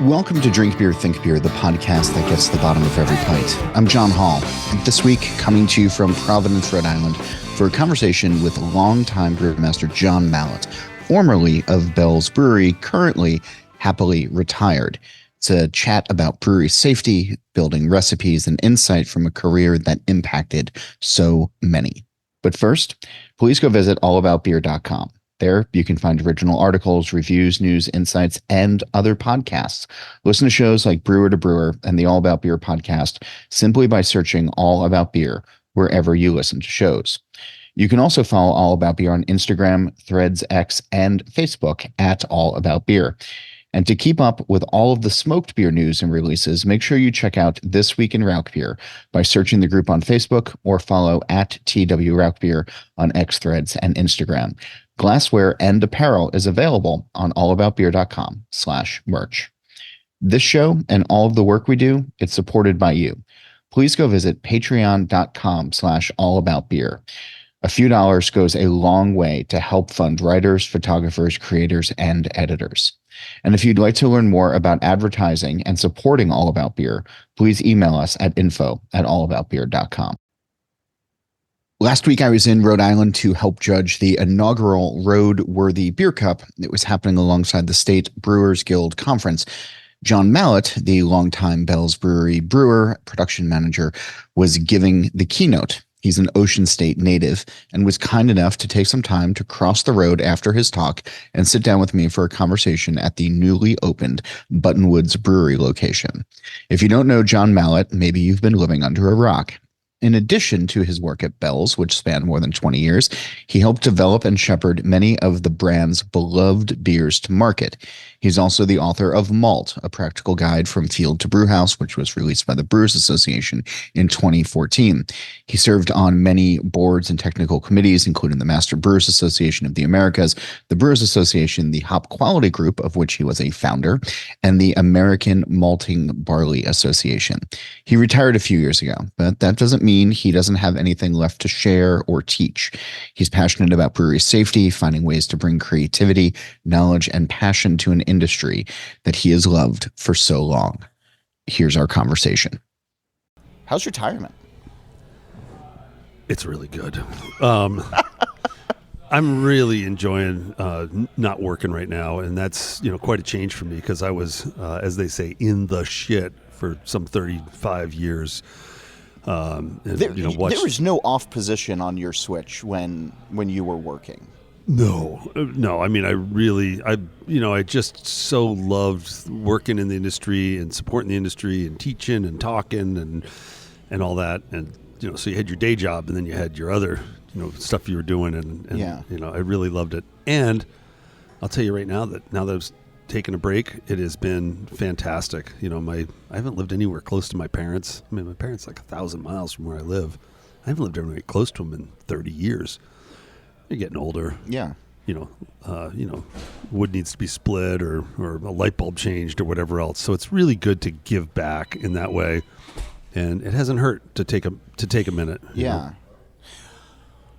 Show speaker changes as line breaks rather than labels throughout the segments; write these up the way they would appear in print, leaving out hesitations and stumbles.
Welcome to Drink Beer, Think Beer, the podcast that gets to the bottom of every pint. I'm John Hall, and this week coming to you from Providence, Rhode Island, for a conversation with longtime brewmaster John Mallett, formerly of Bells Brewery, currently happily retired. It's a chat about brewery safety, building recipes, and insight from a career that impacted so many. But first, please go visit allaboutbeer.com. There, you can find original articles, reviews, news, insights, and other podcasts. Listen to shows like Brewer to Brewer and the All About Beer podcast simply by searching All About Beer wherever you listen to shows. You can also follow All About Beer on Instagram, Threads, X, and Facebook at All About Beer. And to keep up with all of the smoked beer news and releases, make sure you check out This Week in Rauch Beer by searching the group on Facebook or follow at TW Rauch Beer on X, Threads, and Instagram. Glassware and apparel is available on allaboutbeer.com/merch. This show and all of the work we do, it's supported by you. Please go visit patreon.com/allaboutbeer. A few dollars goes a long way to help fund writers, photographers, creators, and editors. And if you'd like to learn more about advertising and supporting All About Beer, please email us at info@allaboutbeer.com. Last week, I was in Rhode Island to help judge the inaugural Rhode Worthy Beer Cup. It was happening alongside the State Brewers Guild Conference. John Mallett, the longtime Bells Brewery brewer, production manager, was giving the keynote. He's an Ocean State native and was kind enough to take some time to cross the road after his talk and sit down with me for a conversation at the newly opened Buttonwoods Brewery location. If you don't know John Mallett, maybe you've been living under a rock. In addition to his work at Bells, which spanned more than 20 years, he helped develop and shepherd many of the brand's beloved beers to market. He's also the author of Malt, a practical guide from field to brewhouse, which was released by the Brewers Association in 2014. He served on many boards and technical committees, including the Master Brewers Association of the Americas, the Brewers Association, the Hop Quality Group, of which he was a founder, and the American Malting Barley Association. He retired a few years ago, but that doesn't mean he doesn't have anything left to share or teach. He's passionate about brewery safety, finding ways to bring creativity, knowledge, and passion to an industry that he has loved for so long. Here's our conversation. How's retirement?
It's really good. I'm really enjoying not working right now, and that's quite a change for me because I was, as they say, in the shit for some 35 years.
There was no off position on your switch when you were working.
No. I mean, I just so loved working in the industry and supporting the industry and teaching and talking and all that. And, so you had your day job and then you had your other, stuff you were doing. And
yeah.
I really loved it. And I'll tell you right now that I've taken a break, it has been fantastic. I haven't lived anywhere close to my parents. I mean, my parents are like 1,000 miles from where I live. I haven't lived anywhere close to them in 30 years. You're getting older.
Yeah.
Wood needs to be split or a light bulb changed or whatever else. So it's really good to give back in that way. And it hasn't hurt to take a minute.
Yeah.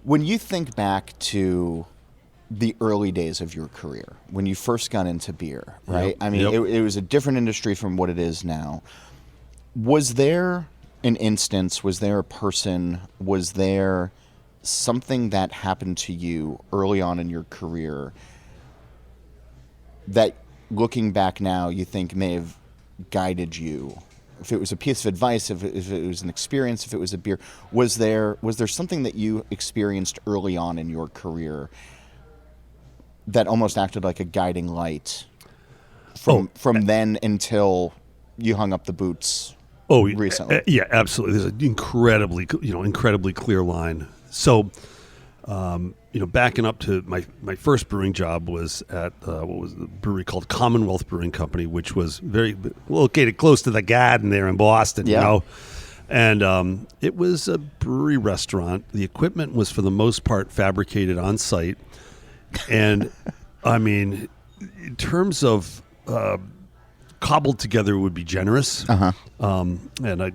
When you think back to the early days of your career, when you first got into beer, right?
Yep.
I mean, it was a different industry from what it is now. Was there an instance, was there a person, was there something that happened to you early on in your career that, looking back now, you think may have guided you? If it was a piece of advice, if it was an experience, if it was a beer, was there something that you experienced early on in your career that almost acted like a guiding light from then until you hung up the boots recently?
Yeah, absolutely. There's an incredibly clear line. So, backing up to my first brewing job was at what was the brewery called Commonwealth Brewing Company, which was very located close to the Garden there in Boston, And it was a brewery restaurant. The equipment was for the most part fabricated on site. And I mean, in terms of cobbled together would be generous.
Uh-huh.
And I,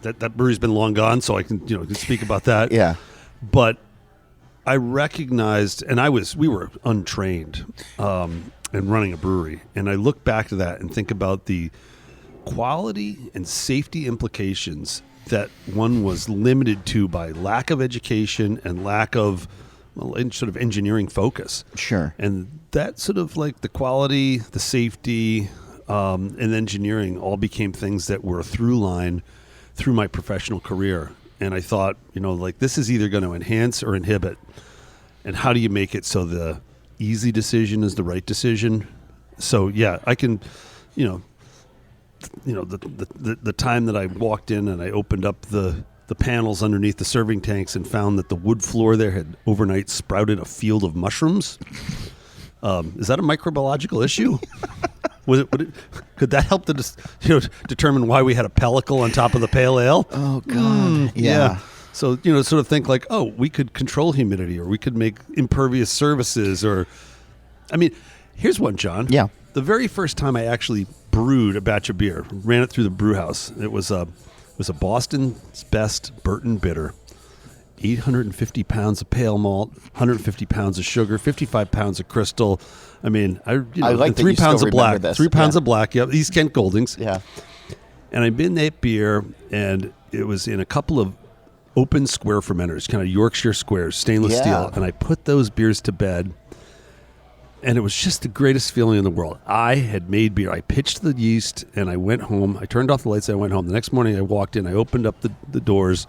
that brewery's been long gone, so I can speak about that.
Yeah.
But I recognized, and we were untrained. and running a brewery. And I look back to that and think about the quality and safety implications that one was limited to by lack of education and lack of sort of engineering focus.
Sure.
And that sort of like the quality, the safety, and engineering all became things that were a through line through my professional career. And I thought, like this is either going to enhance or inhibit. And how do you make it so the easy decision is the right decision? So yeah, I can, the time that I walked in and I opened up the panels underneath the serving tanks and found that the wood floor there had overnight sprouted a field of mushrooms. Is that a microbiological issue? Could that help to determine why we had a pellicle on top of the pale ale?
Oh God, yeah.
So, sort of think like, oh, we could control humidity, or we could make impervious surfaces, here's one, John.
Yeah.
The very first time I actually brewed a batch of beer, ran it through the Brewhouse. It was a Boston's Best Burton Bitter, 850 pounds of pale malt, 150 pounds of sugar, 55 pounds of crystal. I like
3
pounds of black.
This.
3 pounds of black. Yep, East Kent Goldings.
Yeah.
And I made that beer, and it was in a couple of open square fermenters, kind of Yorkshire squares, stainless steel. And I put those beers to bed, and it was just the greatest feeling in the world. I had made beer. I pitched the yeast, and I went home. I turned off the lights, and I went home. The next morning, I walked in. I opened up the doors,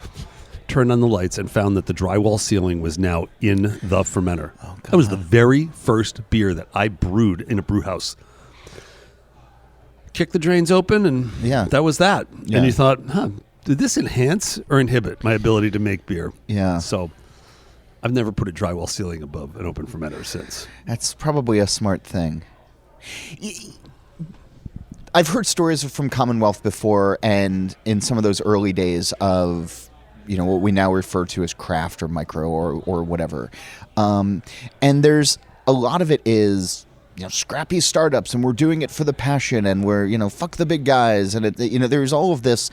turned on the lights, and found that the drywall ceiling was now in the fermenter. Oh, that was the very first beer that I brewed in a brew house. Kicked the drains open, and that was that. Yeah. And you thought, did this enhance or inhibit my ability to make beer?
Yeah.
So I've never put a drywall ceiling above an open fermenter since.
That's probably a smart thing. I've heard stories from Commonwealth before, and in some of those early days of, what we now refer to as craft or micro or whatever. And there's a lot of it is, scrappy startups, and we're doing it for the passion, and we're, fuck the big guys. And, there's all of this,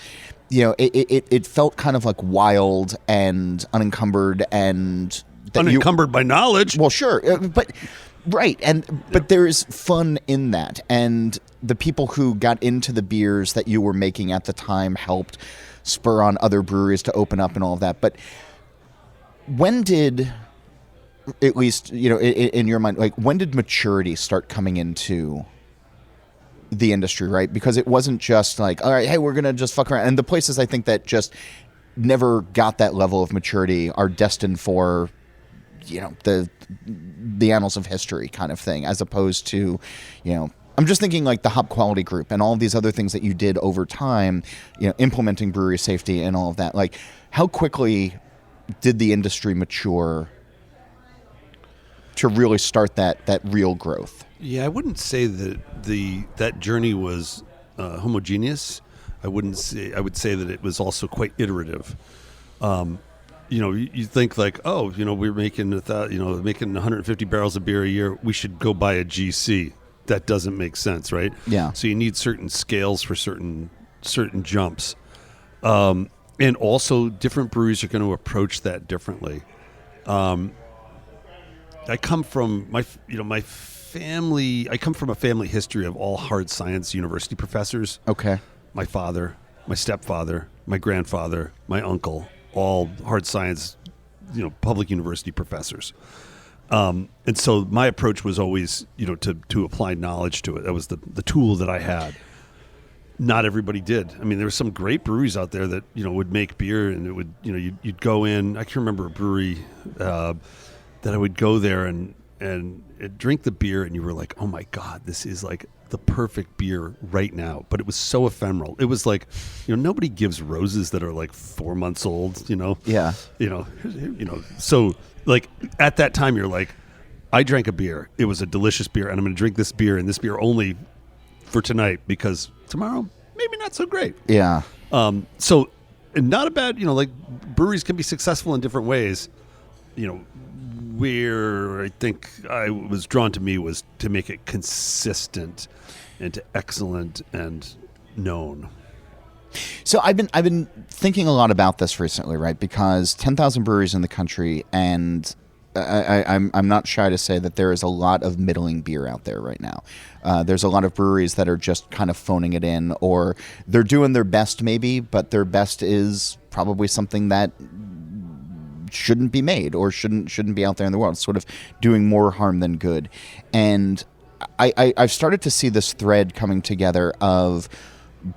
it felt kind of like wild and unencumbered and...
Unencumbered by knowledge.
Well, sure. But there's fun in that. And the people who got into the beers that you were making at the time helped spur on other breweries to open up and all of that. But when did, at least, in your mind, like when did maturity start coming into the industry, right? Because it wasn't just like, all right, hey, we're going to just fuck around. And the places I think that just never got that level of maturity are destined for, the annals of history kind of thing, as opposed to, I'm just thinking like the Hop Quality Group and all of these other things that you did over time, implementing brewery safety and all of that. Like, how quickly did the industry mature to really start that real growth?
Yeah, I wouldn't say that that journey was homogeneous. I would say that it was also quite iterative. You think like, we're making making 150 barrels of beer a year. We should go buy a GC. That doesn't make sense, right?
Yeah.
So you need certain scales for certain jumps, and also different breweries are going to approach that differently. I come from my family. I come from a family history of all hard science university professors.
Okay.
My father, my stepfather, my grandfather, my uncle, all hard science, public university professors. And so my approach was always, to apply knowledge to it. That was the tool that I had. Not everybody did. There were some great breweries out there that, would make beer, and it would, you'd go in. I can remember a brewery that I would go there and drink the beer, and you were like, oh my God, this is like the perfect beer right now. But it was so ephemeral. It was like, nobody gives roses that are like 4 months old,
Yeah.
So like at that time you're like, I drank a beer. It was a delicious beer, and I'm going to drink this beer and this beer only for tonight, because tomorrow maybe not so great.
Yeah.
So not a bad, like breweries can be successful in different ways. Where I think I was drawn to me was to make it consistent and to excellent and known.
So I've been thinking a lot about this recently, right? Because 10,000 breweries in the country, and I'm not shy to say that there is a lot of middling beer out there right now. There's a lot of breweries that are just kind of phoning it in, or they're doing their best maybe, but their best is probably something that shouldn't be made or shouldn't be out there in the world. It's sort of doing more harm than good. And I've started to see this thread coming together of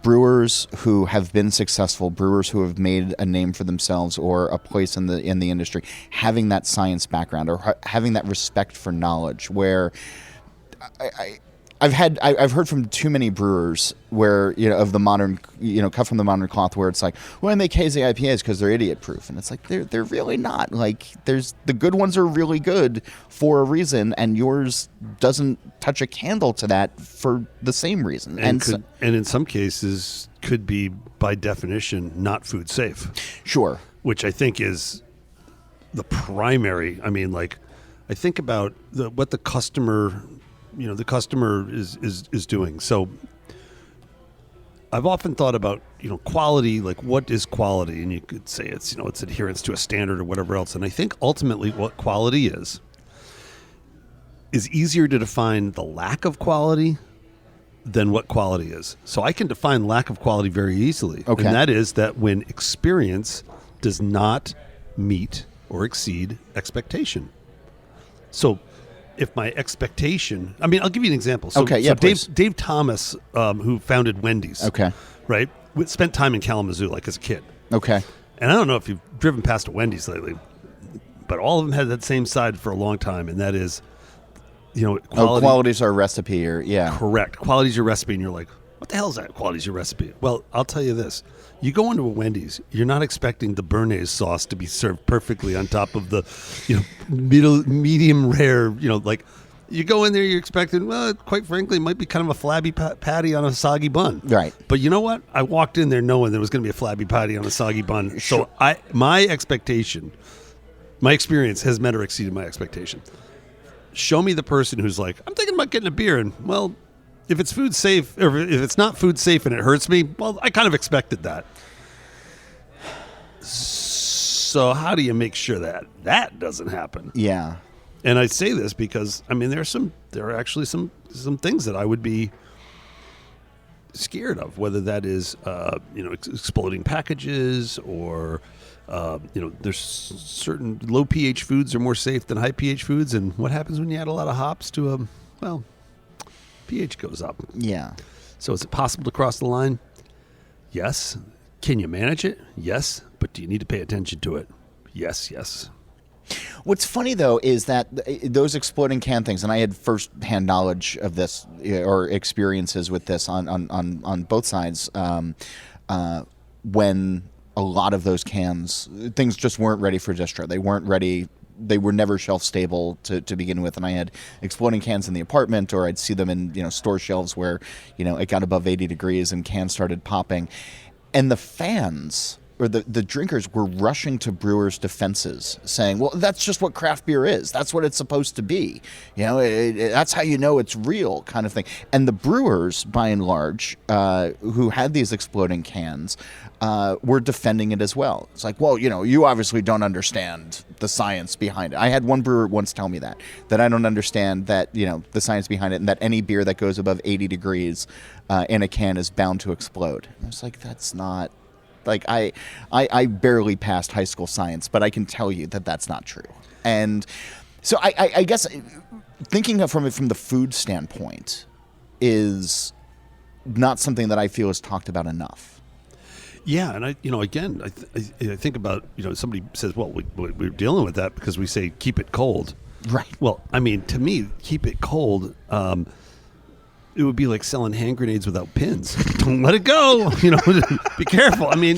brewers who have been successful, brewers who have made a name for themselves or a place in the industry, having that science background or having that respect for knowledge. Where I've heard from too many brewers where, of the modern, cut from the modern cloth, where it's like, well, I make hazy IPAs because they're idiot proof, and it's like they're really not. Like, the good ones are really good for a reason, and yours doesn't touch a candle to that for the same reason.
And in some cases could be by definition not food safe.
Sure.
Which I think is the primary. I mean, like, I think about what the customer is doing. So I've often thought about, quality, like what is quality? And you could say it's adherence to a standard or whatever else. And I think ultimately what quality is easier to define the lack of quality than what quality is. So I can define lack of quality very easily.
Okay.
And that is that when experience does not meet or exceed expectation. So if my expectation, I'll give you an example. So,
okay, yeah,
Dave Thomas, who founded Wendy's,
okay,
right, spent time in Kalamazoo, like as a kid.
Okay.
And I don't know if you've driven past a Wendy's lately, but all of them had that same side for a long time, and that is,
quality's our recipe, or yeah,
correct. Quality's your recipe, and you're like, what the hell is that? Quality's your recipe. Well, I'll tell you this. You go into a Wendy's, you're not expecting the béarnaise sauce to be served perfectly on top of the, medium rare, like you go in there, you're expecting, well, quite frankly, it might be kind of a flabby patty on a soggy bun.
Right.
But you know what? I walked in there knowing there was going to be a flabby patty on a soggy bun.
Sure.
So my experience has met or exceeded my expectation. Show me the person who's like, I'm thinking about getting a beer, and well, if it's food safe, or if it's not food safe and it hurts me, well, I kind of expected that. So how do you make sure that doesn't happen?
Yeah.
And I say this because there are actually some things that I would be scared of, whether that is exploding packages or there's certain low pH foods are more safe than high pH foods, and what happens when you add a lot of hops to pH goes up.
Yeah.
So is it possible to cross the line? Yes. Can you manage it? Yes. But do you need to pay attention to it? Yes.
What's funny, though, is that those exploding can things, and I had first-hand knowledge of this or experiences with this on both sides, when a lot of those cans, things just weren't ready for distro. They weren't ready. They were never shelf stable to begin with, and I had exploding cans in the apartment, or I'd see them in store shelves where it got above 80 degrees and cans started popping, and the fans or the drinkers were rushing to brewers' defenses, saying, "Well, that's just what craft beer is. That's what it's supposed to be. That's how you know it's real," kind of thing. And the brewers, by and large, who had these exploding cans, were defending it as well. It's like, well, you obviously don't understand the science behind it. I had one brewer once tell me that I don't understand that, the science behind it, and that any beer that goes above 80 degrees in a can is bound to explode. And I was like, that's not... Like, I barely passed high school science, but I can tell you that that's not true. And so I guess thinking of from the food standpoint is not something that I feel is talked about enough.
Yeah, and I think about, somebody says, well, we're dealing with that because we say keep it cold.
Right.
Well, to me, keep it cold, it would be like selling hand grenades without pins. Don't let it go. Be careful. You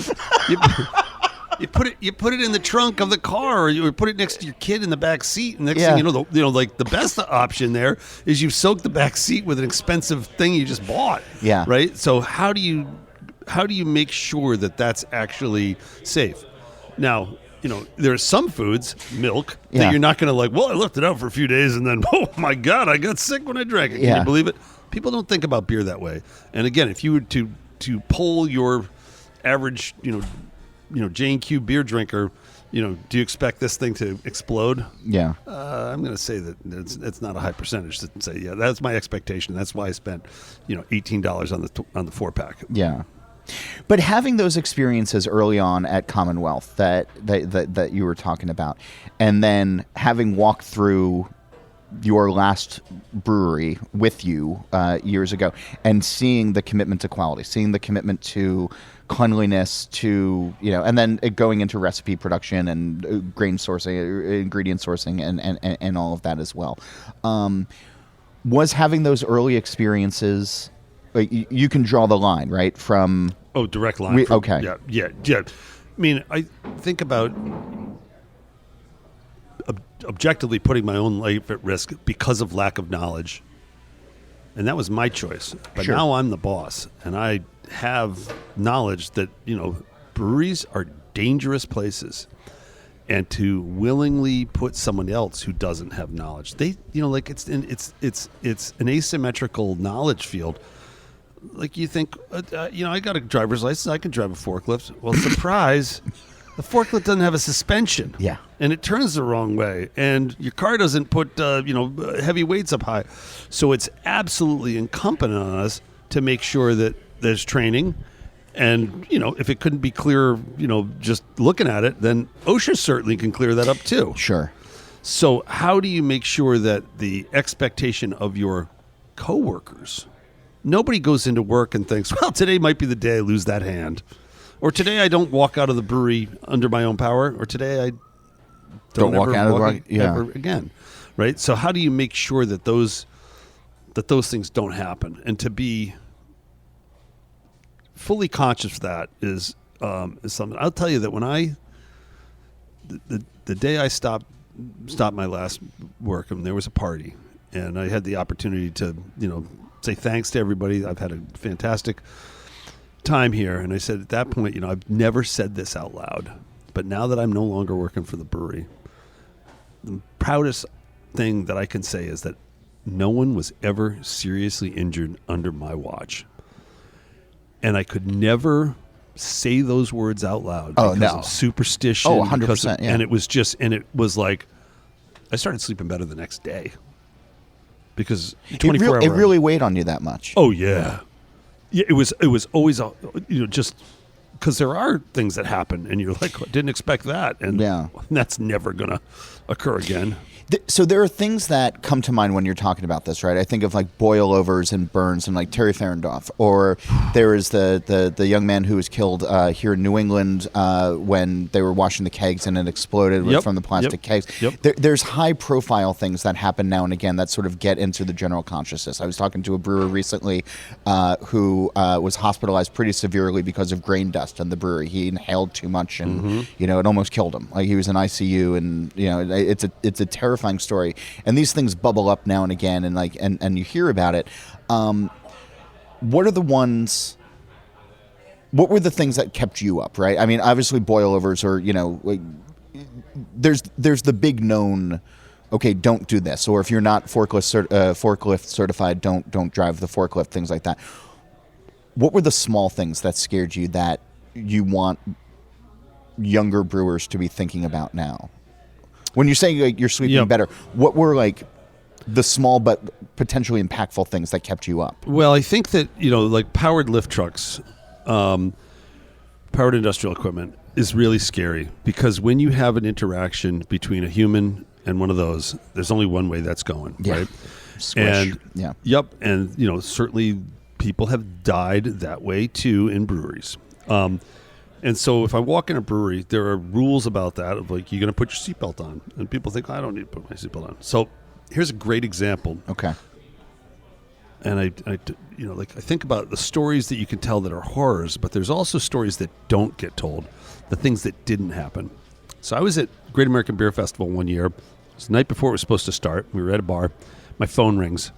put it in the trunk of the car, or you put it next to your kid in the back seat. And next thing you know, like the best option there is you've soaked the back seat with an expensive thing you just bought.
Yeah.
Right. So how do you make sure that that's actually safe? Now, there are some foods, milk, that you're not going to like, well, I left it out for a few days and then, oh my God, I got sick when I drank it. Can you believe it? People don't think about beer that way. And again, if you were to poll your average, J&Q beer drinker, do you expect this thing to explode?
Yeah.
I'm going to say that it's not a high percentage to say, yeah, that's my expectation. That's why I spent, $18 on the 4-pack.
Yeah. But having those experiences early on at Commonwealth that you were talking about, and then having walked through your last brewery with you years ago, and seeing the commitment to quality, seeing the commitment to cleanliness, to and then it going into recipe production and grain sourcing, ingredient sourcing, and all of that as well, was having those early experiences. Like, you can draw the line, right? From
direct line.
Okay.
Yeah. I mean, I think about objectively putting my own life at risk because of lack of knowledge, and that was my choice. But
Sure.
Now I'm the boss, and I have knowledge that breweries are dangerous places, and to willingly put someone else who doesn't have knowledge, it's an asymmetrical knowledge field. Like, you think, I got a driver's license, I can drive a forklift. Well, surprise, the forklift doesn't have a suspension.
Yeah.
And it turns the wrong way. And your car doesn't put, heavy weights up high. So it's absolutely incumbent on us to make sure that there's training. And, if it couldn't be clearer, just looking at it, then OSHA certainly can clear that up too.
Sure.
So how do you make sure that the expectation of your coworkers... Nobody goes into work and thinks, well, today might be the day I lose that hand. Or today I don't walk out of the brewery under my own power. Or today I don't
walk out of the brewery
ever again. Right? So how do you make sure that those things don't happen? And to be fully conscious of that is something. I'll tell you that when the day I stopped my last work, and there was a party, and I had the opportunity to, say thanks to everybody. I've had a fantastic time here. And I said at that point, I've never said this out loud, but now that I'm no longer working for the brewery, the proudest thing that I can say is that no one was ever seriously injured under my watch. And I could never say those words out loud because of superstition.
100%.
And it was like, I started sleeping better the next day. Because 24 hours.
It really weighed on you that much.
Oh, yeah. Yeah, it was always, just because there are things that happen and you're like, didn't expect that. And that's never going to occur again.
So there are things that come to mind when you're talking about this, right? I think of like boilovers and burns and like Terry Ferendorf, or there is the young man who was killed here in New England when they were washing the kegs and it exploded from the plastic kegs. There's high profile things that happen now and again that sort of get into the general consciousness. I was talking to a brewer recently who was hospitalized pretty severely because of grain dust in the brewery. He inhaled too much and it almost killed him. Like, he was in ICU, and it's a terrifying story, and these things bubble up now and again, and you hear about it. What were the things that kept you up, right? I mean, obviously boilovers, or there's the big known, okay, don't do this, or if you're not forklift certified, don't drive the forklift, things like that. What were the small things that scared you that you want younger brewers to be thinking about now? When you say you're sleeping better, what were like the small but potentially impactful things that kept you up?
Well, I think that, like powered lift trucks, powered industrial equipment is really scary, because when you have an interaction between a human and one of those, there's only one way that's going, right?
Squish.
And certainly people have died that way too in breweries. And so if I walk in a brewery, there are rules about that, of like, you're going to put your seatbelt on. And people think, I don't need to put my seatbelt on. So here's a great example.
Okay.
And I think about the stories that you can tell that are horrors, but there's also stories that don't get told, the things that didn't happen. So I was at Great American Beer Festival one year. It was the night before it was supposed to start. We were at a bar. My phone rings,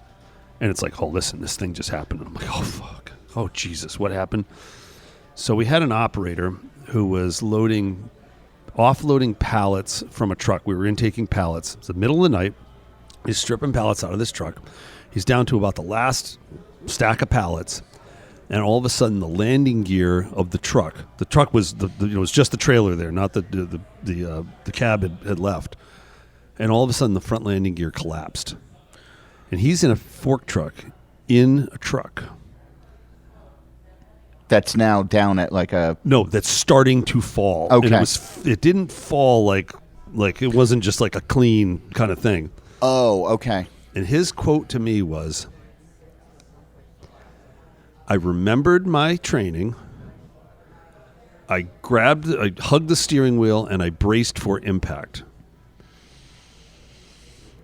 and it's like, oh, listen, this thing just happened. And I'm like, oh, fuck. Oh, Jesus, what happened? So we had an operator who was offloading pallets from a truck. We were intaking pallets. It's the middle of the night. He's stripping pallets out of this truck. He's down to about the last stack of pallets. And all of a sudden, the landing gear of the truck was it was just the trailer there, not the cab had left. And all of a sudden, the front landing gear collapsed. And he's in a fork truck, in a truck.
That's now down at like a...
No, that's starting to fall.
Okay.
And it didn't fall like it wasn't just like a clean kind of thing.
Oh, okay.
And his quote to me was, I remembered my training. I hugged the steering wheel, and I braced for impact.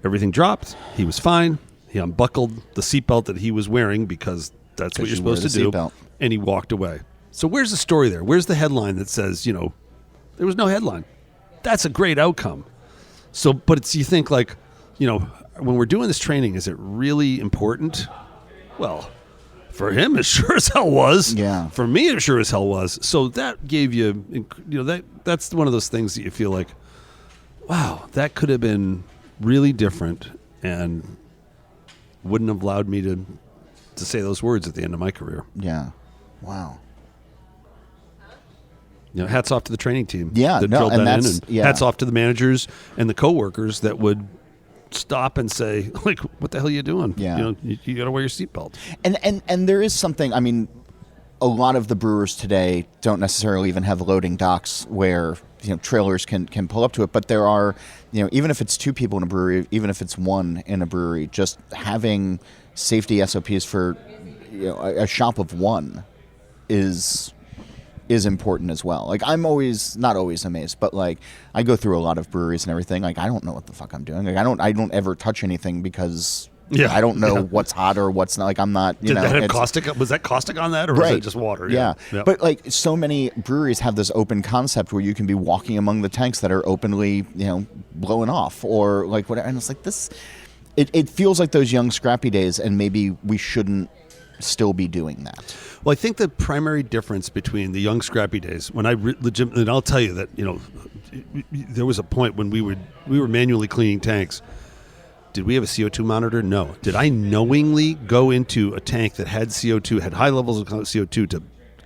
Everything dropped. He was fine. He unbuckled the seatbelt that he was wearing because that's what you're supposed to do.
Seatbelt.
And he walked away. So where's the story there? Where's the headline that says, there was no headline? That's a great outcome. So, but you think like, when we're doing this training, is it really important? Well, for him, it sure as hell was.
Yeah.
For me, it sure as hell was. So that gave you, that's one of those things that you feel like, wow, that could have been really different and wouldn't have allowed me to say those words at the end of my career.
Yeah. Wow.
Hats off to the training team.
Yeah,
that
no,
drilled
and
that
that's
in, and hats off to the managers and the coworkers that would stop and say, like, "What the hell are you doing?
Yeah.
You got to wear your seatbelt."
And there is something. I mean, a lot of the brewers today don't necessarily even have loading docks where trailers can pull up to it. But there are, even if it's two people in a brewery, even if it's one in a brewery, just having safety SOPs for a shop of one is important as well. Like, I'm not always amazed, but like I go through a lot of breweries and everything. Like, I don't know what the fuck I'm doing. Like, I don't ever touch anything because I don't know what's hot or what's not. Like, I'm not.
Did that have caustic? Was that caustic on that, or was it just water?
Yeah.
Yep.
But like, so many breweries have this open concept where you can be walking among the tanks that are openly, blowing off or like whatever. And it's like this. It feels like those young scrappy days, and maybe we shouldn't still be doing that.
Well, I think the primary difference between the young scrappy days, when and I'll tell you that there was a point when we were manually cleaning tanks. Did we have a CO2 monitor? No. Did I knowingly go into a tank that had CO2, had high levels of CO2 to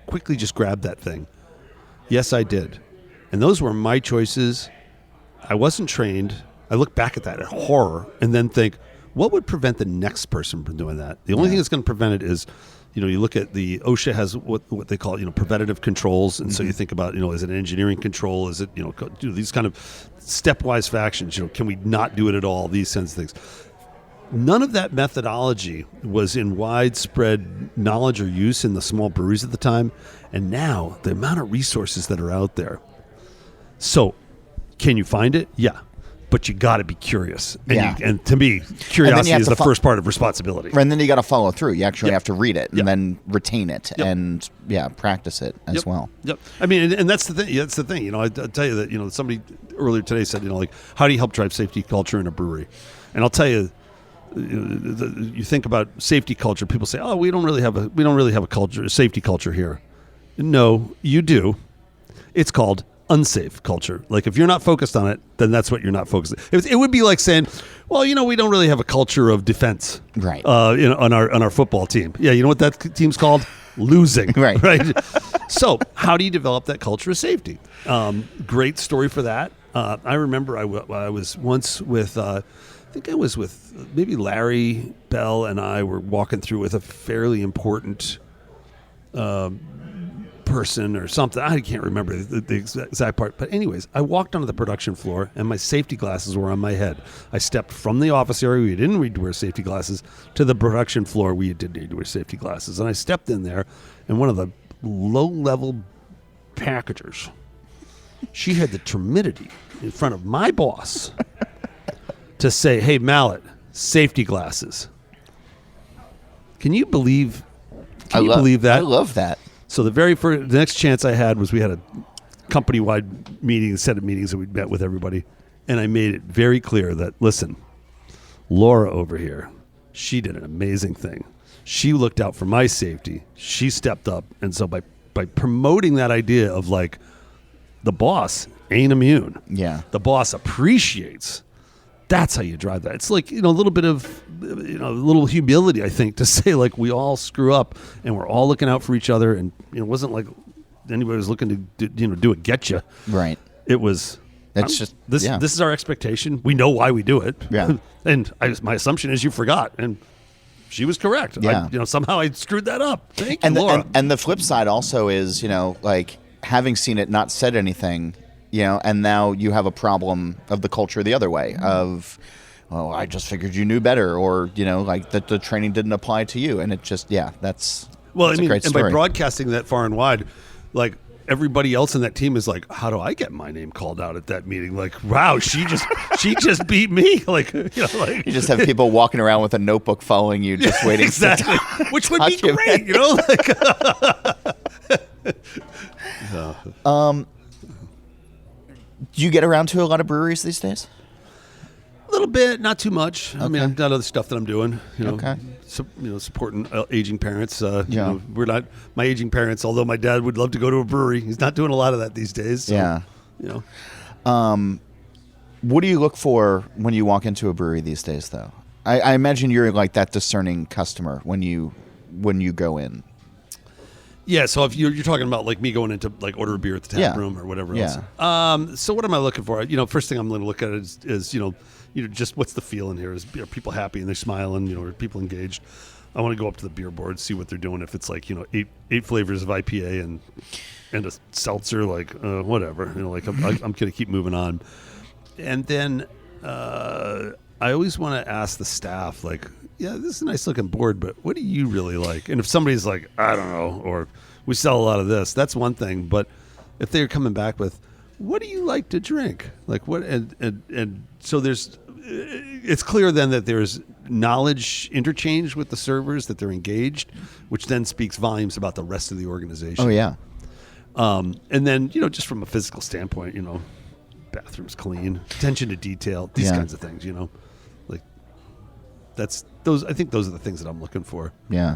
quickly just grab that thing? Yes, I did. And those were my choices. I wasn't trained. I look back at that at horror and then think, what would prevent the next person from doing that? The only thing that's going to prevent it is, you look at the OSHA has what they call, preventative controls. And so you think about, is it engineering control? Is it, do these kind of stepwise factions, can we not do it at all? These kinds of things. None of that methodology was in widespread knowledge or use in the small breweries at the time. And now the amount of resources that are out there. So can you find it? Yeah. But you got to be curious. And to me, curiosity is the first part of responsibility.
And then you got to follow through. You actually have to read it and then retain it and practice it as well.
Yep. I mean, and that's the thing. That's the thing. I'll tell you that, somebody earlier today said, like, how do you help drive safety culture in a brewery? And I'll tell you, you think about safety culture. People say, oh, we don't really have a safety culture here. No, you do. It's called unsafe culture. Like, if you're not focused on it, then that's what you're not focused on. It would be like saying, well, we don't really have a culture of defense,
right?
On our football team. Yeah, you know what that team's called? Losing, right? So, how do you develop that culture of safety? Great story for that. I remember I was once with, I think I was with maybe Larry Bell, and I were walking through with a fairly important person or something. I can't remember the exact part. But anyways, I walked onto the production floor and my safety glasses were on my head. I stepped from the office area where you didn't need to wear safety glasses to the production floor where you did need to wear safety glasses. And I stepped in there, and one of the low-level packagers, she had the temerity in front of my boss to say, hey, Mallett, safety glasses. Can you believe believe that?
I love that.
So the next chance I had was we had a company-wide meeting, a set of meetings that we met with everybody, and I made it very clear that, listen, Laura over here, she did an amazing thing. She looked out for my safety. She stepped up, and so by promoting that idea of like the boss ain't immune.
Yeah.
The boss appreciates. That's how you drive that. It's like, a little bit of a little humility, I think, to say like we all screw up and we're all looking out for each other, and it wasn't like anybody was looking to do a getcha.
Right.
It was.
It's just
this.
yeah.
This is our expectation. We know why we do it.
Yeah.
And my assumption is you forgot, and she was correct.
Yeah.
Somehow I screwed that up. Thank
And
you, Laura.
and the flip side also is, like having seen it, not said anything, and now you have a problem of the culture the other way of, well, I just figured you knew better, or like that the training didn't apply to you, and it just that's a great story.
And by broadcasting that far and wide, like everybody else in that team is like, how do I get my name called out at that meeting? Like, wow, she just beat me. Like,
you just have people walking around with a notebook following you, just waiting.
Exactly, which would be great.
Do you get around to a lot of breweries these days?
A little bit, not too much.
Okay.
I mean, I've got other stuff that I'm doing.
Okay.
Supporting aging parents. We're not my aging parents. Although my dad would love to go to a brewery, he's not doing a lot of that these days. So,
yeah. What do you look for when you walk into a brewery these days, though? I imagine you're like that discerning customer when you go in.
Yeah, so if you're talking about like me going into like order a beer at the tap room or whatever else. So what am I looking for? First thing I'm going to look at is just what's the feeling here? Are people happy and they're smiling? Are people engaged? I want to go up to the beer board, see what they're doing. If it's like eight flavors of IPA and a seltzer, like whatever. I'm going to keep moving on. And then I always want to ask the staff, like, yeah, this is a nice looking board, but what do you really like? And if somebody's like, I don't know, or we sell a lot of this, that's one thing. But if they're coming back with, what do you like to drink? Like what? And so it's clear then that there's knowledge interchange with the servers, that they're engaged, which then speaks volumes about the rest of the organization.
Oh yeah.
And then, just from a physical standpoint, bathrooms clean, attention to detail, these kinds of things, like that's those. I think those are the things that I'm looking for.
Yeah.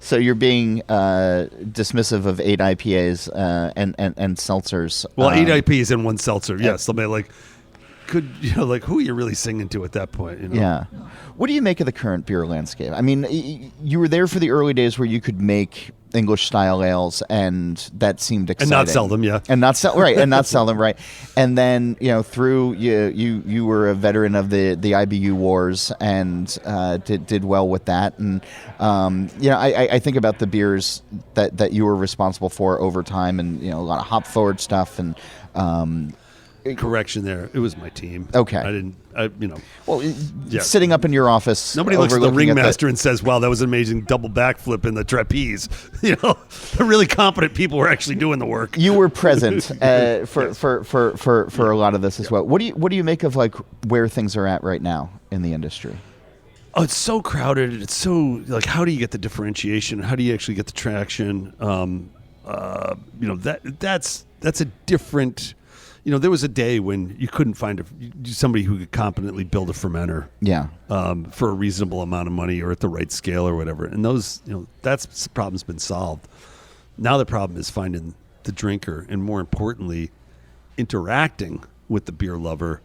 So you're being dismissive of 8 IPAs and seltzers.
Well, 8 IPAs and 1 seltzer. Yes. Somebody like like who are you really singing to at that point?
Yeah. What do you make of the current beer landscape? I mean, you were there for the early days where you could make English style ales, and that seemed exciting.
And not sell them,
and not sell them, right? And then through you were a veteran of the IBU wars and did well with that. And I think about the beers that you were responsible for over time, and a lot of hop forward stuff and.
Correction there. It was my team.
Okay.
I didn't,
Well, sitting up in your office.
Nobody looks at the ringmaster and says, wow, that was an amazing double backflip in the trapeze. The really competent people were actually doing the work.
You were present for a lot of this as well. What do you make of like where things are at right now in the industry?
Oh, it's so crowded. It's so like, how do you get the differentiation? How do you actually get the traction? That's a different. There was a day when you couldn't find somebody who could competently build a fermenter, for a reasonable amount of money or at the right scale or whatever. And those, that's problem's been solved. Now the problem is finding the drinker, and more importantly, interacting with the beer lover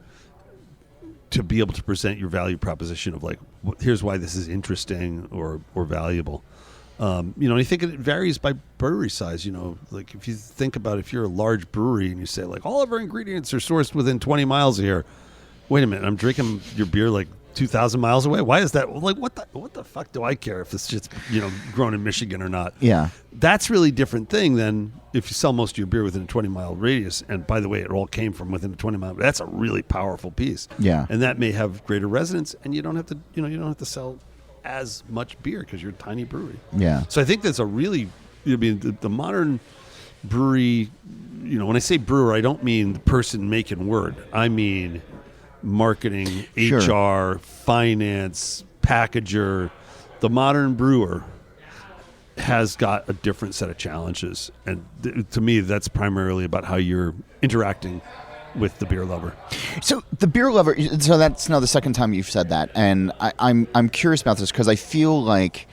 to be able to present your value proposition of like, here's why this is interesting or valuable. And I think it varies by brewery size. Like if you think about if you're a large brewery and you say like all of our ingredients are sourced within 20 miles of here. Wait a minute, I'm drinking your beer like 2,000 miles away. Why is that? Like what the fuck do I care if it's just grown in Michigan or not?
Yeah,
that's really different thing than if you sell most of your beer within a 20-mile radius. And by the way, it all came from within a 20-mile. That's a really powerful piece.
Yeah,
and that may have greater resonance, and you don't have to sell as much beer because you're a tiny brewery.
Yeah.
So I think that's a really, the modern brewery, when I say brewer, I don't mean the person making word. I mean marketing, HR, finance, packager. The modern brewer has got a different set of challenges. And to me, that's primarily about how you're interacting with the beer lover.
So the beer lover. So that's now the second time you've said that, and I'm curious about this because I feel like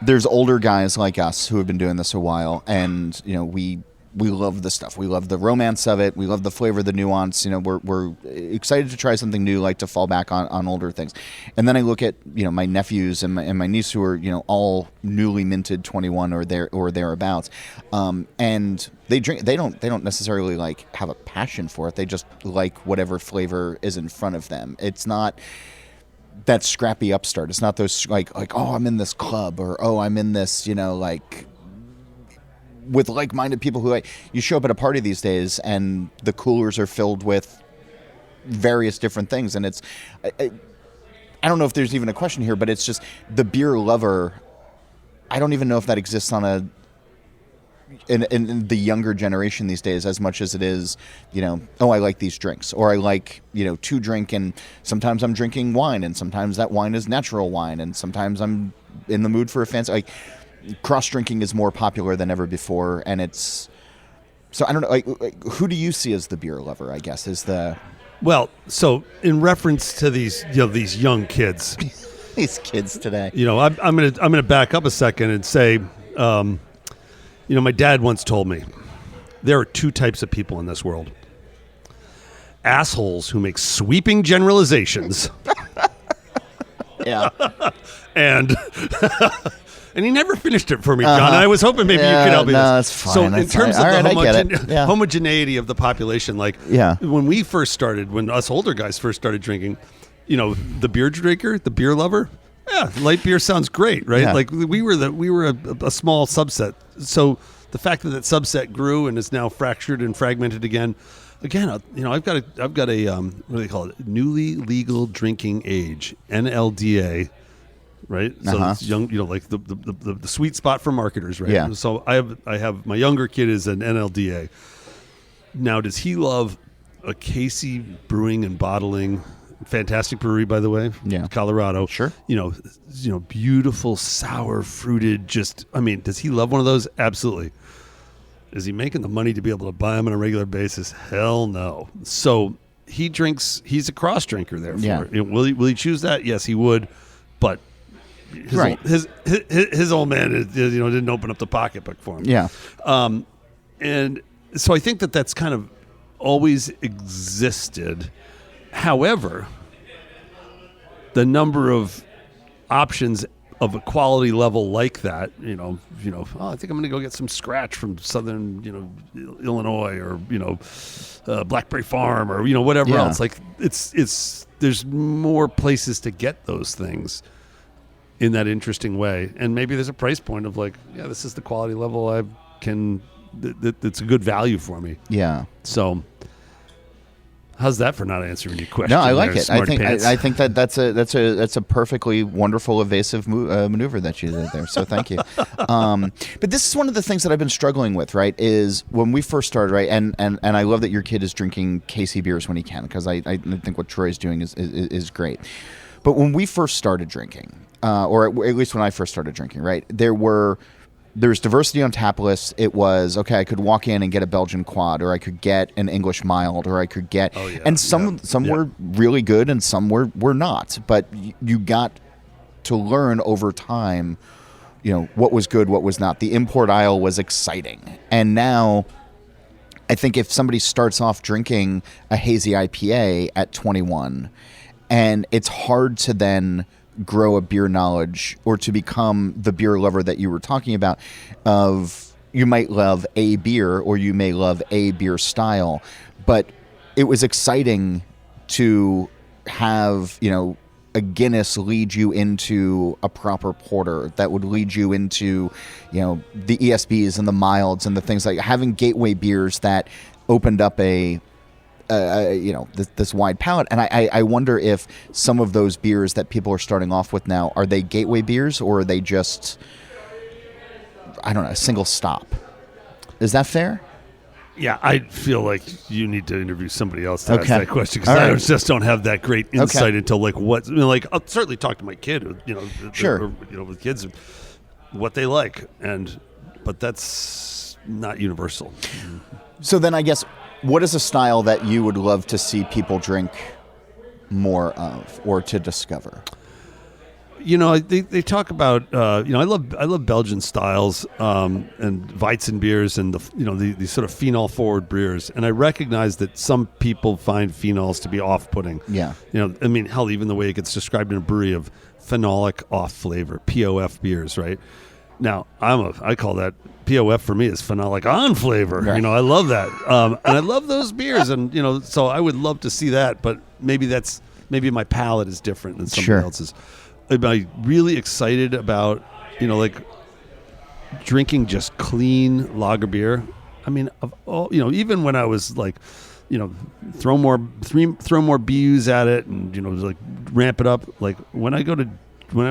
there's older guys like us who have been doing this a while, and we we love the stuff. We love the romance of it. We love the flavor, the nuance. We're excited to try something new, like to fall back on older things. And then I look at my nephews and my niece who are all newly minted 21 or thereabouts, and they drink. They don't necessarily like have a passion for it. They just like whatever flavor is in front of them. It's not that scrappy upstart. It's not those like oh, I'm in this club, or oh, I'm in this like with like-minded people who you show up at a party these days and the coolers are filled with various different things, and it's I don't know if there's even a question here, but it's just the beer lover. I don't even know if that exists on in the younger generation these days as much as it is, oh, I like these drinks, or I like, to drink, and sometimes I'm drinking wine, and sometimes that wine is natural wine, and sometimes I'm in the mood for a fancy, cross-drinking is more popular than ever before, and it's, so I don't know, who do you see as the beer lover, I guess, is the...
Well, so in reference to these, these young kids...
these kids today.
I'm gonna back up a second and say... my dad once told me there are two types of people in this world. Assholes who make sweeping generalizations.
Yeah.
And he never finished it for me, John. I was hoping maybe you could help me.
No, that's fine.
So in terms of the
homogeneity
of the population, when we first started, when us older guys first started drinking, the beer drinker, the beer lover, yeah, light beer sounds great, right?
Yeah.
Like we were a small subset. So the fact that subset grew and is now fractured and fragmented again, I've got a what do they call it? Newly legal drinking age, NLDA, right? So it's young, like the sweet spot for marketers, right?
Yeah.
So I have my younger kid is an NLDA. Now, does he love a Casey Brewing and Bottling? Fantastic brewery, by the way.
Yeah.
Colorado.
Sure.
Beautiful, sour, fruited, does he love one of those? Absolutely. Is he making the money to be able to buy them on a regular basis? Hell no. So he drinks, he's a cross drinker there. Will he choose that? Yes, he would. But his old man didn't open up the pocketbook for him.
Yeah.
And so I think that's kind of always existed. However, the number of options of a quality level like that, I think I'm going to go get some scratch from Southern, Illinois, or Blackberry Farm, or whatever else. Like it's there's more places to get those things in that interesting way, and maybe there's a price point of this is the quality level I can. That's a good value for me.
Yeah.
So. How's that for not answering your question?
No, I like it. I think that's a perfectly wonderful evasive maneuver that you did there. So thank you. But this is one of the things that I've been struggling with. Right, is when we first started. Right, and I love that your kid is drinking Casey beers when he can, because I think what Troy's doing is great. But when we first started drinking, or at least when I first started drinking, right, there's diversity on tap lists. It was, okay, I could walk in and get a Belgian quad, or I could get an English mild, or I could get, and some were really good and some were not. But you got to learn over time, what was good, what was not. The import aisle was exciting. And now I think if somebody starts off drinking a hazy IPA at 21, and it's hard to then grow a beer knowledge or to become the beer lover that you were talking about, of you might love a beer or you may love a beer style, but it was exciting to have, a Guinness lead you into a proper porter that would lead you into, the ESBs and the milds and the things like having gateway beers that opened up this wide palette. And I wonder if some of those beers that people are starting off with now, are they gateway beers, or are they just, I don't know, a single stop? Is that fair?
Yeah, I feel like you need to interview somebody else to ask that question, because I just don't have that great insight into what, I'll certainly talk to my kid,
sure,
with kids, what they like, but that's not universal.
So then I guess, what is a style that you would love to see people drink more of or to discover?
they talk about I love Belgian styles and Weizen beers and the sort of phenol forward beers, and I recognize that some people find phenols to be off-putting.
Yeah.
I mean, hell, even the way it gets described in a brewery of phenolic off flavor, POF beers, right? Now I call that POF for me is phenolic on flavor.
Right.
I love that, and I love those beers, and so I would love to see that, but maybe my palate is different than somebody else's. Am I really excited about, drinking just clean lager beer? I mean, even when I was like, throw more BUs at it and, like ramp it up. Like when I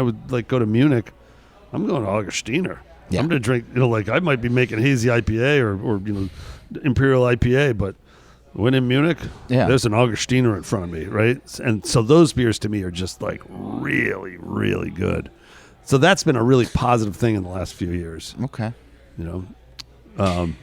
would like go to Munich, I'm going to Augustiner.
Yeah.
I'm going to drink, I might be making hazy IPA or Imperial IPA, but when in Munich, there's an Augustiner in front of me, right? And so those beers to me are just like really, really good. So that's been a really positive thing in the last few years.
Okay.
And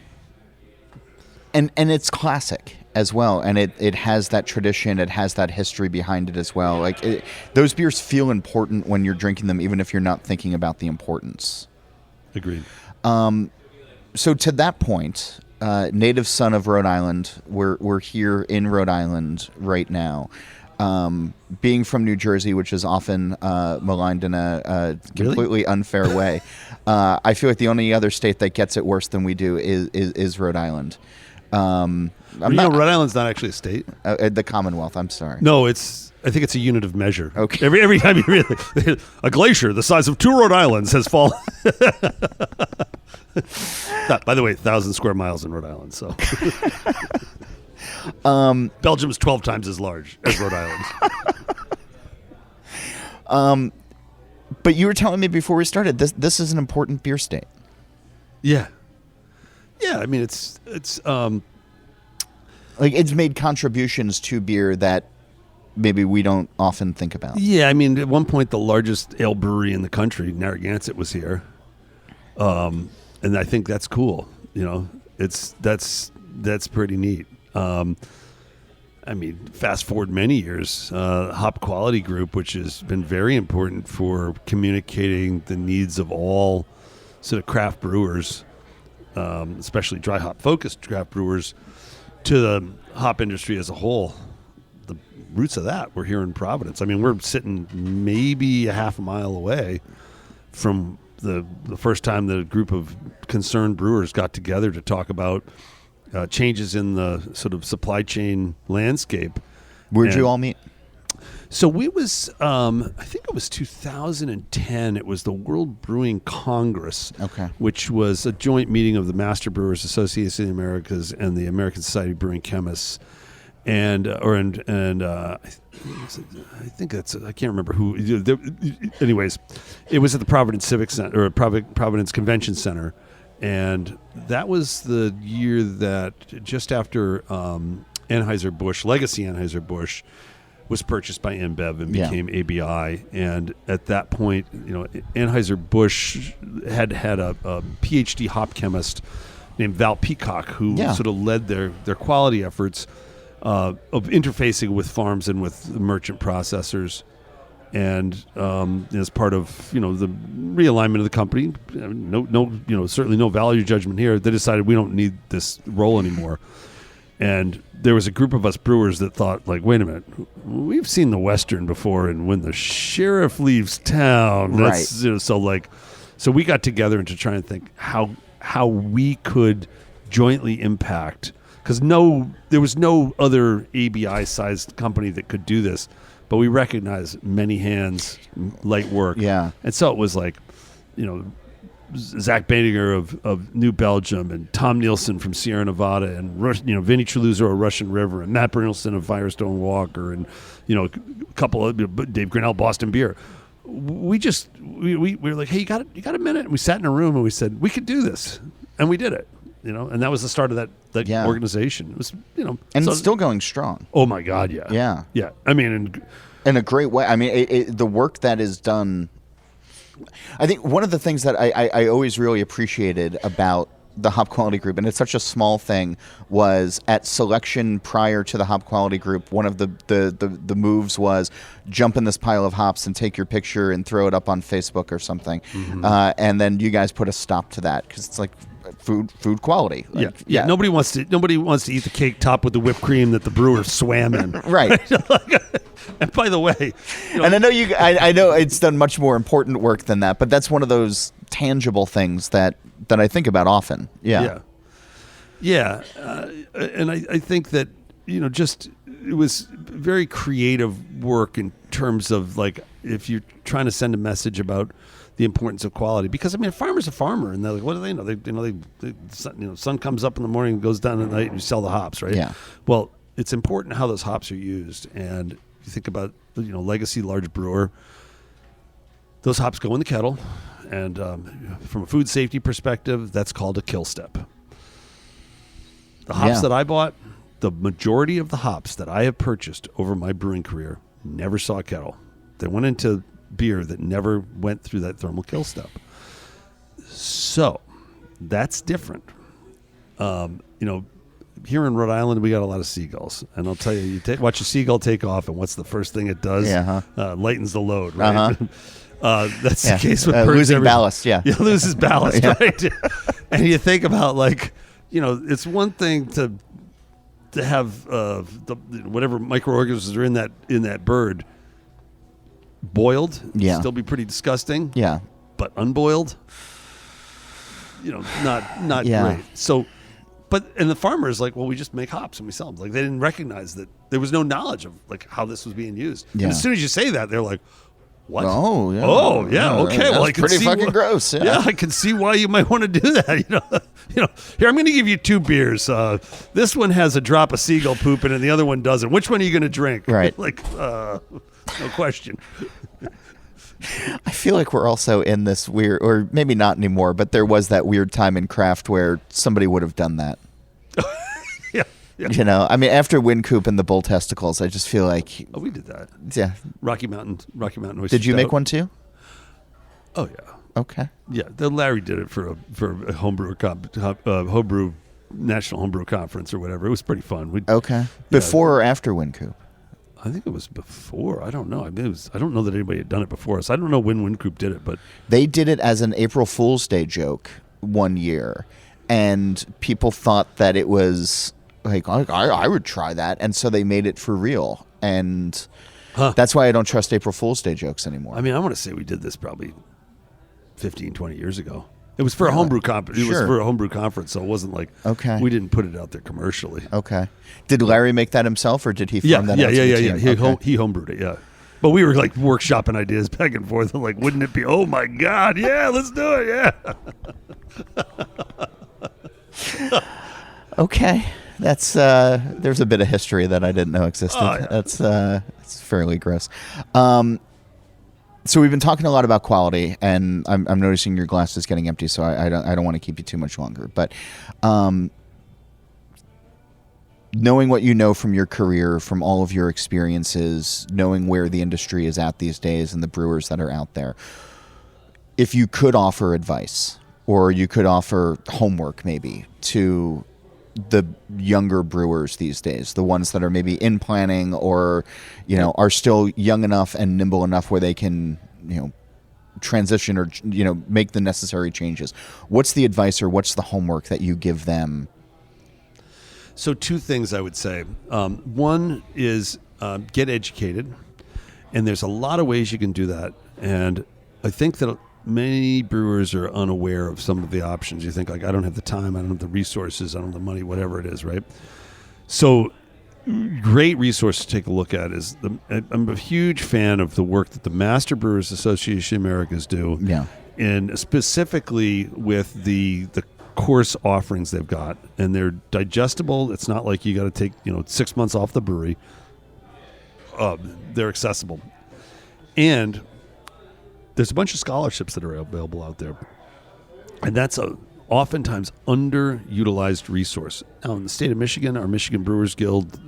it's classic as well, and it has that tradition, it has that history behind it as well. Like those beers feel important when you're drinking them, even if you're not thinking about the importance.
Agreed.
So to that point, native son of Rhode Island, we're here in Rhode Island right now. Being from New Jersey, which is often maligned in a completely unfair way, I feel like the only other state that gets it worse than we do is Rhode Island.
Rhode Island's not actually a state.
The Commonwealth. I'm sorry.
No, I think it's a unit of measure.
Okay.
Every time you really a glacier the size of 2 Rhode Islands has fallen. By the way, 1,000 square miles in Rhode Island. So Belgium is 12 times as large as Rhode Island.
But you were telling me before we started, this is an important beer state.
Yeah. I mean, it's
like it's made contributions to beer that maybe we don't often think about.
Yeah, I mean, at one point the largest ale brewery in the country, Narragansett, was here, and I think that's cool. That's pretty neat. I mean, fast forward many years, Hop Quality Group, which has been very important for communicating the needs of all sort of craft brewers, especially dry hop focused craft brewers, to the hop industry as a whole. The roots of that were here in Providence. I mean, we're sitting maybe a half a mile away from the first time that a group of concerned brewers got together to talk about changes in the sort of supply chain landscape.
Where'd you all meet?
So we was, I think it was 2010. It was the World Brewing Congress, which was a joint meeting of the Master Brewers Association of the Americas and the American Society of Brewing Chemists, I think that's, I can't remember who. Anyways, it was at the Providence Civic Center or Providence Convention Center, and that was the year that just after Anheuser-Busch, Legacy Anheuser-Busch, was purchased by InBev and became ABI. And at that point, Anheuser-Busch had a PhD hop chemist named Val Peacock who sort of led their quality efforts of interfacing with farms and with merchant processors. And as part of the realignment of the company, certainly no value judgment here. They decided we don't need this role anymore. And there was a group of us brewers that thought, like, wait a minute, we've seen the Western before, and when the sheriff leaves town, so we got together and to try and think how we could jointly impact, because there was no other ABI-sized company that could do this, but we recognized many hands, light work, and so it was like, Zach Bedinger of New Belgium and Tom Nielsen from Sierra Nevada and Vinny Treluzzo of Russian River and Matt Brynelson of Firestone Walker and a couple of Dave Grinnell Boston Beer. We were like, hey, you got a minute? And we sat in a room and we said we could do this, and we did it. And that was the start of that organization. It was
and it's still going strong.
Oh my God, yeah. I mean,
in a great way. I mean, the work that is done. I think one of the things that I always really appreciated about the hop quality group, and it's such a small thing, was at selection prior to the hop quality group, one of the moves was jump in this pile of hops and take your picture and throw it up on Facebook or something. And then you guys put a stop to that because it's like food quality. Like,
yeah. Nobody wants to eat the cake topped with the whipped cream that the brewer swam in.
Right.
And by the way,
and I know it's done much more important work than that, but that's one of those tangible things that I think about often. Yeah.
And I think that just it was very creative work in terms of like if you're trying to send a message about the importance of quality, because I mean, a farmer's a farmer, and they're like, what do they know? Sun comes up in the morning and goes down at night, and you sell the hops, right?
Yeah.
Well, it's important how those hops are used, and you think about legacy large brewer, those hops go in the kettle, and from a food safety perspective, that's called a kill step. The hops that I bought, the majority of the hops that I have purchased over my brewing career never saw a kettle. They went into beer that never went through that thermal kill step. So that's different. Here in Rhode Island, we got a lot of seagulls, and I'll tell you, watch a seagull take off, and what's the first thing it does? Lightens the load, right? That's the case with
losing ballast. Yeah,
it loses ballast, right? And you think about it's one thing to have whatever microorganisms are in that bird boiled, still be pretty disgusting.
Yeah,
but unboiled, not great. So. And the farmer is like, well, we just make hops and we sell them. Like, they didn't recognize that there was no knowledge of like how this was being used. Yeah. And as soon as you say that, they're like, what?
Oh, yeah.
Oh, yeah. Okay.
That's
well, I can
pretty
see
fucking gross.
Yeah, I can see why you might want to do that. Here, I'm going to give you 2 beers. This one has a drop of seagull poop in it, and the other one doesn't. Which one are you going to drink?
Right.
No question.
I feel like we're also in this weird, or maybe not anymore, but there was that weird time in craft where somebody would have done that.
Yeah.
I mean, after Wynkoop and the bull testicles, I just feel like...
Oh, we did that.
Yeah.
Rocky Mountain Oyster
Did you
Stout.
make one too?
Oh, yeah.
Okay.
Yeah, Larry did it for a homebrew national homebrew conference or whatever. It was pretty fun.
Okay. Before or after Wynkoop?
I think it was before. I don't know. I don't know that anybody had done it before us. I don't know when Wynkoop did it, but
they did it as an April Fool's Day joke one year, and people thought that it was like I would try that, and so they made it for real, and that's why I don't trust April Fool's Day jokes anymore.
I mean, I want to say we did this probably 15, 20 years ago. It was for a homebrew conference. It was for a homebrew conference, so it wasn't like we didn't put it out there commercially.
Okay. Did Larry make that himself, or did he farm that out to the team?
He homebrewed it, yeah. But we were like workshopping ideas back and forth. Like, wouldn't it be, oh my God, yeah, let's do it, yeah.
Okay. That's there's a bit of history that I didn't know existed. Oh, yeah. That's fairly gross. So we've been talking a lot about quality, and I'm noticing your glass is getting empty, so I don't want to keep you too much longer. But knowing what you know from your career, from all of your experiences, knowing where the industry is at these days and the brewers that are out there, if you could offer advice, or you could offer homework maybe to the younger brewers these days, the ones that are maybe in planning or, are still young enough and nimble enough where they can, transition or, make the necessary changes. What's the advice or what's the homework that you give them?
So 2 things I would say. One is get educated, and there's a lot of ways you can do that. And I think that many brewers are unaware of some of the options. You think like, I don't have the time, I don't have the resources, I don't have the money, whatever it is, right? So great resource to take a look at is I'm a huge fan of the work that the Master Brewers Association Americas do. Yeah. And specifically with the course offerings they've got, and they're digestible. It's not like you got to take 6 months off the brewery. They're accessible, and there's a bunch of scholarships that are available out there, and that's a oftentimes underutilized resource. Now in the state of Michigan, our Michigan Brewers Guild,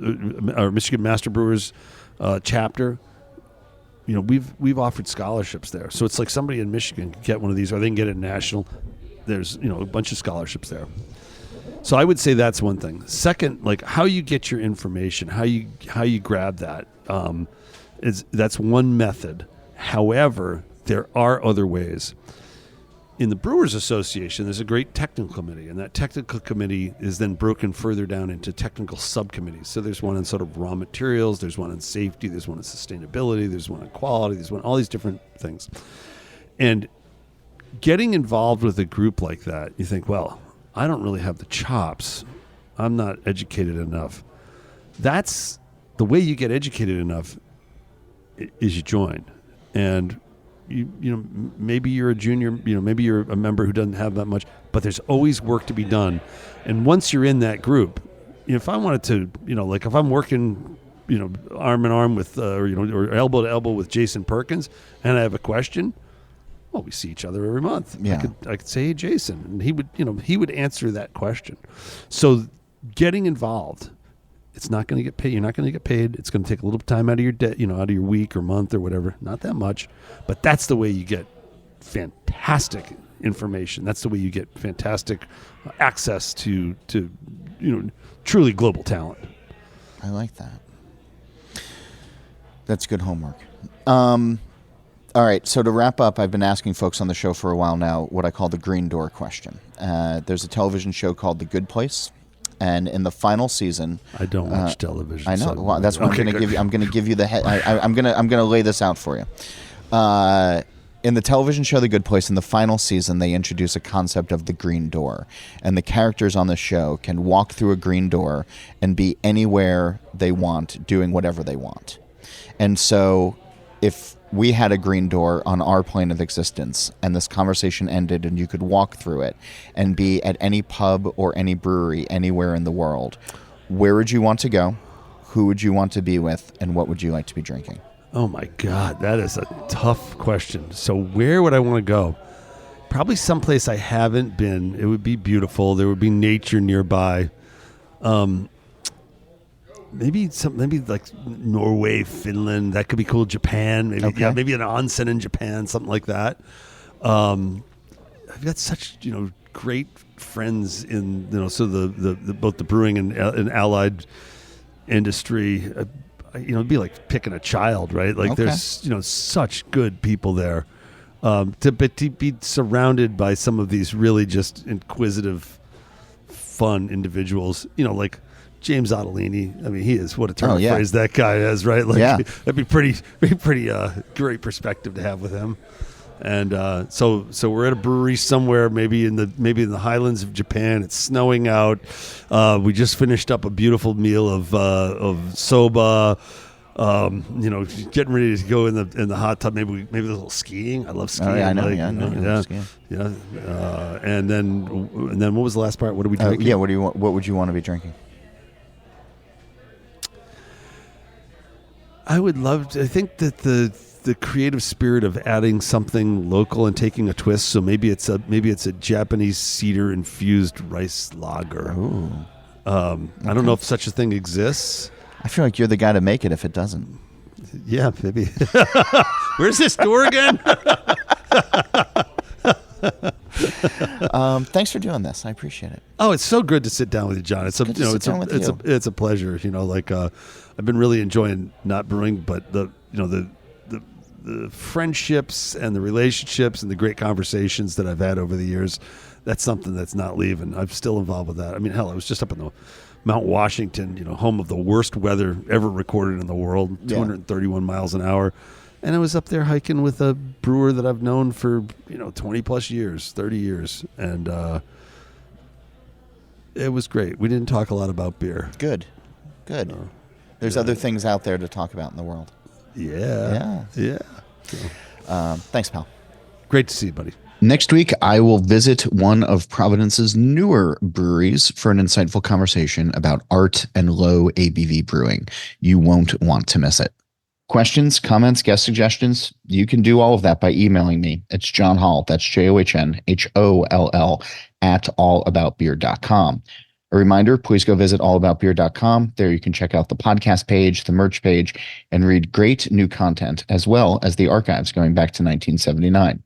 our Michigan Master Brewers chapter, we've offered scholarships there. So it's like somebody in Michigan can get one of these, or they can get it national. There's, a bunch of scholarships there. So I would say that's one thing. Second, like how you get your information, how you grab that, that's one method. However, there are other ways. In the Brewers Association, there's a great technical committee, and that technical committee is then broken further down into technical subcommittees. So there's one on sort of raw materials, there's one on safety, there's one on sustainability, there's one on quality, there's one, all these different things. And getting involved with a group like that, you think, well, I don't really have the chops. I'm not educated enough. That's the way you get educated enough is you join. And maybe you're a junior, maybe you're a member who doesn't have that much, but there's always work to be done. And once you're in that group, if I wanted to, like if I'm working, arm in arm with, or elbow to elbow with Jason Perkins, and I have a question, well, we see each other every month.
Yeah.
I could say, hey, Jason, and he would answer that question. So getting involved, it's not going to get paid. You're not going to get paid. It's going to take a little time out of your out of your week or month or whatever. Not that much, but that's the way you get fantastic information. That's the way you get fantastic access to truly global talent.
I like that. That's good homework. All right, so to wrap up, I've been asking folks on the show for a while now what I call the green door question. There's a television show called The Good Place. And in the final season,
I don't watch television.
I know.
So
Well, that's what I'm going to give you. I'm going to give you the head. I'm going to lay this out for you. In the television show The Good Place, in the final season, they introduce a concept of the green door, and the characters on the show can walk through a green door and be anywhere they want, doing whatever they want. And so, if we had a green door on our plane of existence and this conversation ended and you could walk through it and be at any pub or any brewery anywhere in the world, where would you want to go? Who would you want to be with? And what would you like to be drinking?
Oh my God, that is a tough question. So where would I want to go? Probably someplace I haven't been. It would be beautiful. There would be nature nearby. Maybe like Norway, Finland. That could be cool. Japan, maybe.
Okay.
Yeah, maybe an onsen in Japan, something like that. I've got such great friends in so the both the brewing and allied industry. It'd be like picking a child, right? Like
Okay.
There's such good people there. To be surrounded by some of these really just inquisitive, fun individuals. Like James Ottolini. I mean, he is what a turn of phrase that guy is, right? Like, that'd be pretty great perspective to have with him. And so we're at a brewery somewhere, maybe in the highlands of Japan. It's snowing out. We just finished up a beautiful meal of soba. Getting ready to go in the hot tub. Maybe a little skiing. I love skiing.
Oh, yeah, I know.
And then what was the last part? What are we drinking?
What would you want to be drinking?
I would love to. I think that the creative spirit of adding something local and taking a twist. So maybe it's a Japanese cedar infused rice lager.
Ooh.
I don't know if such a thing exists.
I feel like you're the guy to make it if it doesn't.
Yeah, maybe. Where's this door again?
Thanks for doing this. I appreciate it.
Oh, it's so good to sit down with you, John. It's a pleasure. I've been really enjoying not brewing, but the friendships and the relationships and the great conversations that I've had over the years. That's something that's not leaving. I'm still involved with that. I mean, hell, I was just up in the Mount Washington, home of the worst weather ever recorded in the world, 231 miles an hour. And I was up there hiking with a brewer that I've known for, 20 plus years, 30 years. And it was great. We didn't talk a lot about beer.
Good. There's other things out there to talk about in the world.
Yeah.
Thanks, pal.
Great to see you, buddy.
Next week, I will visit one of Providence's newer breweries for an insightful conversation about art and low ABV brewing. You won't want to miss it. Questions, comments, guest suggestions, you can do all of that by emailing me. It's John Hall, that's JOHNHOLL at allaboutbeer.com. A reminder, please go visit allaboutbeer.com. There you can check out the podcast page, the merch page, and read great new content, as well as the archives going back to 1979.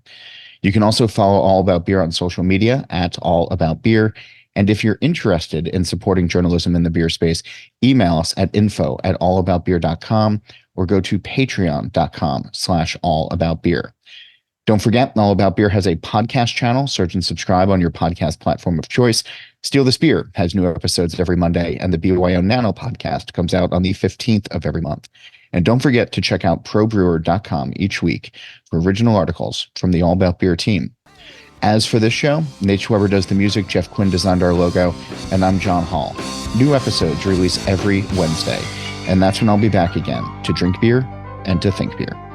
You can also follow All About Beer on social media at All About Beer. And if you're interested in supporting journalism in the beer space, email us at info@allaboutbeer.com or go to patreon.com/allaboutbeer. Don't forget, All About Beer has a podcast channel. Search and subscribe on your podcast platform of choice. Steal This Beer has new episodes every Monday, and the BYO Nano podcast comes out on the 15th of every month. And don't forget to check out probrewer.com each week for original articles from the All About Beer team. As for this show, Nate Schweber does the music, Jeff Quinn designed our logo, and I'm John Hall. New episodes release every Wednesday, and that's when I'll be back again to drink beer and to think beer.